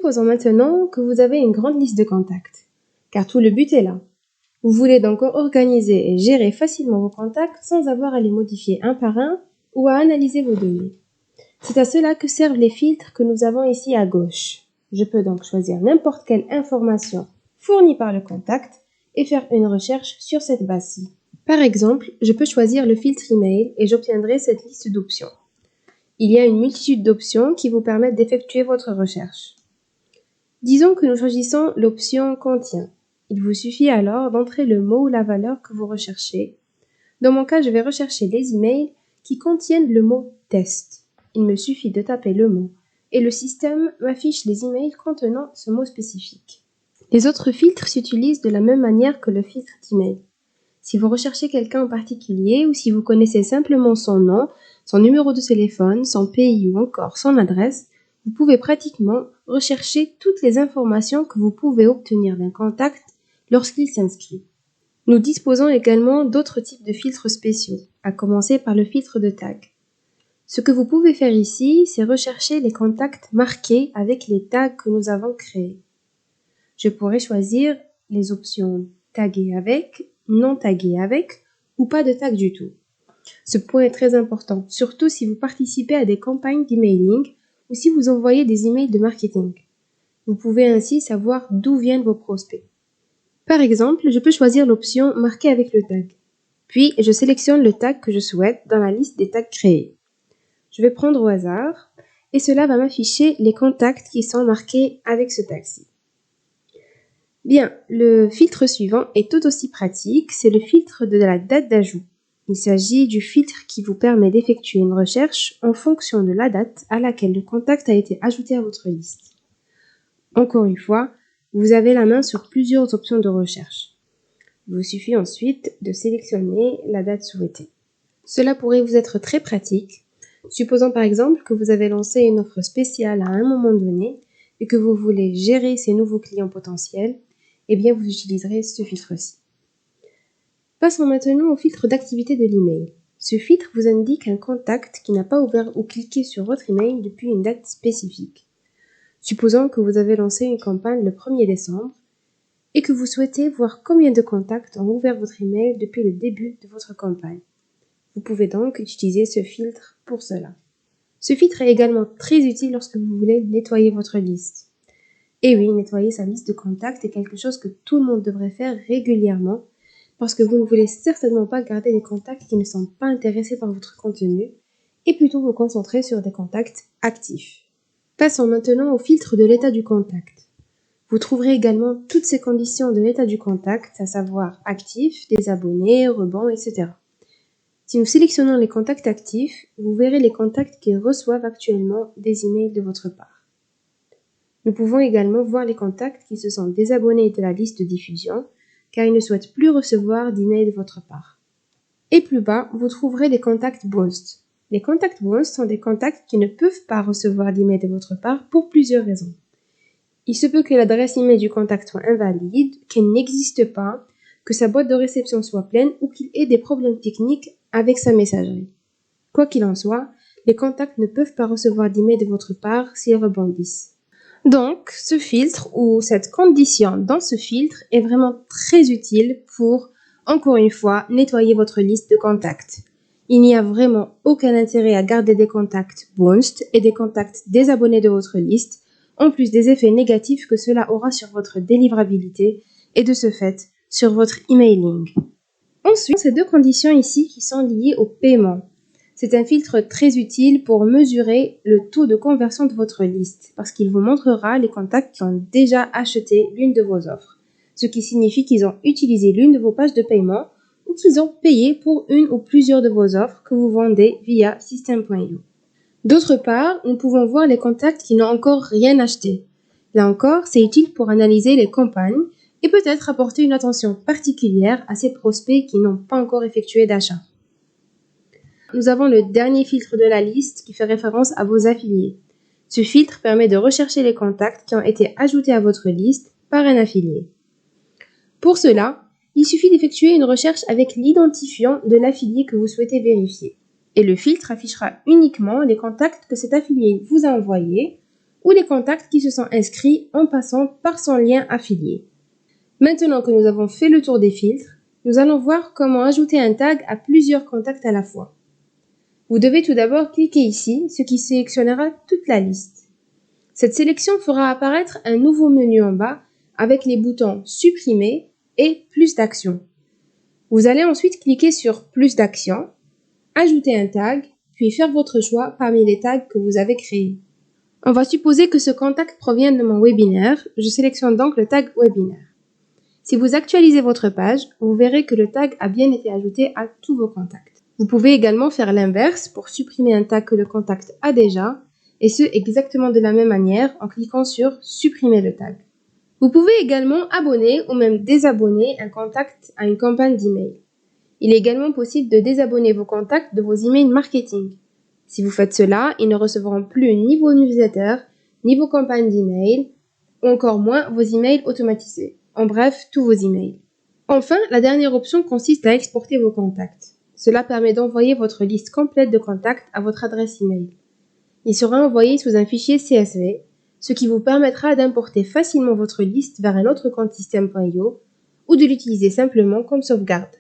Supposons maintenant que vous avez une grande liste de contacts, car tout le but est là. Vous voulez donc organiser et gérer facilement vos contacts sans avoir à les modifier un par un ou à analyser vos données. C'est à cela que servent les filtres que nous avons ici à gauche. Je peux donc choisir n'importe quelle information fournie par le contact et faire une recherche sur cette base-ci. Par exemple, je peux choisir le filtre email et j'obtiendrai cette liste d'options. Il y a une multitude d'options qui vous permettent d'effectuer votre recherche. Disons que nous choisissons l'option contient. Il vous suffit alors d'entrer le mot ou la valeur que vous recherchez. Dans mon cas, je vais rechercher les emails qui contiennent le mot test. Il me suffit de taper le mot et le système m'affiche les emails contenant ce mot spécifique. Les autres filtres s'utilisent de la même manière que le filtre d'email. Si vous recherchez quelqu'un en particulier ou si vous connaissez simplement son nom, son numéro de téléphone, son pays ou encore son adresse, vous pouvez pratiquement rechercher toutes les informations que vous pouvez obtenir d'un contact lorsqu'il s'inscrit. Nous disposons également d'autres types de filtres spéciaux, à commencer par le filtre de tag. Ce que vous pouvez faire ici, c'est rechercher les contacts marqués avec les tags que nous avons créés. Je pourrais choisir les options taguer avec, non taguer avec ou pas de tag du tout. Ce point est très important, surtout si vous participez à des campagnes d'emailing ou si vous envoyez des emails de marketing. Vous pouvez ainsi savoir d'où viennent vos prospects. Par exemple, je peux choisir l'option marquer avec le tag. Puis, je sélectionne le tag que je souhaite dans la liste des tags créés. Je vais prendre au hasard et cela va m'afficher les contacts qui sont marqués avec ce tag-ci. Bien, le filtre suivant est tout aussi pratique, c'est le filtre de la date d'ajout. Il s'agit du filtre qui vous permet d'effectuer une recherche en fonction de la date à laquelle le contact a été ajouté à votre liste. Encore une fois, vous avez la main sur plusieurs options de recherche. Il vous suffit ensuite de sélectionner la date souhaitée. Cela pourrait vous être très pratique. Supposons par exemple que vous avez lancé une offre spéciale à un moment donné et que vous voulez gérer ces nouveaux clients potentiels, eh bien vous utiliserez ce filtre-ci. Passons maintenant au filtre d'activité de l'email. Ce filtre vous indique un contact qui n'a pas ouvert ou cliqué sur votre email depuis une date spécifique. Supposons que vous avez lancé une campagne le 1er décembre et que vous souhaitez voir combien de contacts ont ouvert votre email depuis le début de votre campagne. Vous pouvez donc utiliser ce filtre pour cela. Ce filtre est également très utile lorsque vous voulez nettoyer votre liste. Et oui, nettoyer sa liste de contacts est quelque chose que tout le monde devrait faire régulièrement parce que vous ne voulez certainement pas garder des contacts qui ne sont pas intéressés par votre contenu et plutôt vous concentrer sur des contacts actifs. Passons maintenant au filtre de l'état du contact. Vous trouverez également toutes ces conditions de l'état du contact, à savoir actif, désabonné, rebond, etc. Si nous sélectionnons les contacts actifs, vous verrez les contacts qui reçoivent actuellement des emails de votre part. Nous pouvons également voir les contacts qui se sont désabonnés de la liste de diffusion, car ils ne souhaitent plus recevoir d'emails de votre part. Et plus bas, vous trouverez les contacts bounced. Les contacts bounced sont des contacts qui ne peuvent pas recevoir d'emails de votre part pour plusieurs raisons. Il se peut que l'adresse email du contact soit invalide, qu'elle n'existe pas, que sa boîte de réception soit pleine ou qu'il ait des problèmes techniques avec sa messagerie. Quoi qu'il en soit, les contacts ne peuvent pas recevoir d'emails de votre part s'ils rebondissent. Donc, ce filtre ou cette condition dans ce filtre est vraiment très utile pour, encore une fois, nettoyer votre liste de contacts. Il n'y a vraiment aucun intérêt à garder des contacts bounced et des contacts désabonnés de votre liste, en plus des effets négatifs que cela aura sur votre délivrabilité et de ce fait, sur votre emailing. Ensuite, ces deux conditions ici qui sont liées au paiement. C'est un filtre très utile pour mesurer le taux de conversion de votre liste parce qu'il vous montrera les contacts qui ont déjà acheté l'une de vos offres, ce qui signifie qu'ils ont utilisé l'une de vos pages de paiement ou qu'ils ont payé pour une ou plusieurs de vos offres que vous vendez via System.io. D'autre part, nous pouvons voir les contacts qui n'ont encore rien acheté. Là encore, c'est utile pour analyser les campagnes et peut-être apporter une attention particulière à ces prospects qui n'ont pas encore effectué d'achat. Nous avons le dernier filtre de la liste qui fait référence à vos affiliés. Ce filtre permet de rechercher les contacts qui ont été ajoutés à votre liste par un affilié. Pour cela, il suffit d'effectuer une recherche avec l'identifiant de l'affilié que vous souhaitez vérifier. Et le filtre affichera uniquement les contacts que cet affilié vous a envoyés ou les contacts qui se sont inscrits en passant par son lien affilié. Maintenant que nous avons fait le tour des filtres, nous allons voir comment ajouter un tag à plusieurs contacts à la fois. Vous devez tout d'abord cliquer ici, ce qui sélectionnera toute la liste. Cette sélection fera apparaître un nouveau menu en bas avec les boutons Supprimer et Plus d'actions. Vous allez ensuite cliquer sur Plus d'actions, ajouter un tag, puis faire votre choix parmi les tags que vous avez créés. On va supposer que ce contact provient de mon webinaire. Je sélectionne donc le tag webinaire. Si vous actualisez votre page, vous verrez que le tag a bien été ajouté à tous vos contacts. Vous pouvez également faire l'inverse pour supprimer un tag que le contact a déjà, et ce exactement de la même manière en cliquant sur Supprimer le tag. Vous pouvez également abonner ou même désabonner un contact à une campagne d'email. Il est également possible de désabonner vos contacts de vos emails marketing. Si vous faites cela, ils ne recevront plus ni vos newsletters, ni vos campagnes d'email, ou encore moins vos emails automatisés. En bref, tous vos emails. Enfin, la dernière option consiste à exporter vos contacts. Cela permet d'envoyer votre liste complète de contacts à votre adresse email. Il sera envoyé sous un fichier CSV, ce qui vous permettra d'importer facilement votre liste vers un autre compte système.io ou de l'utiliser simplement comme sauvegarde.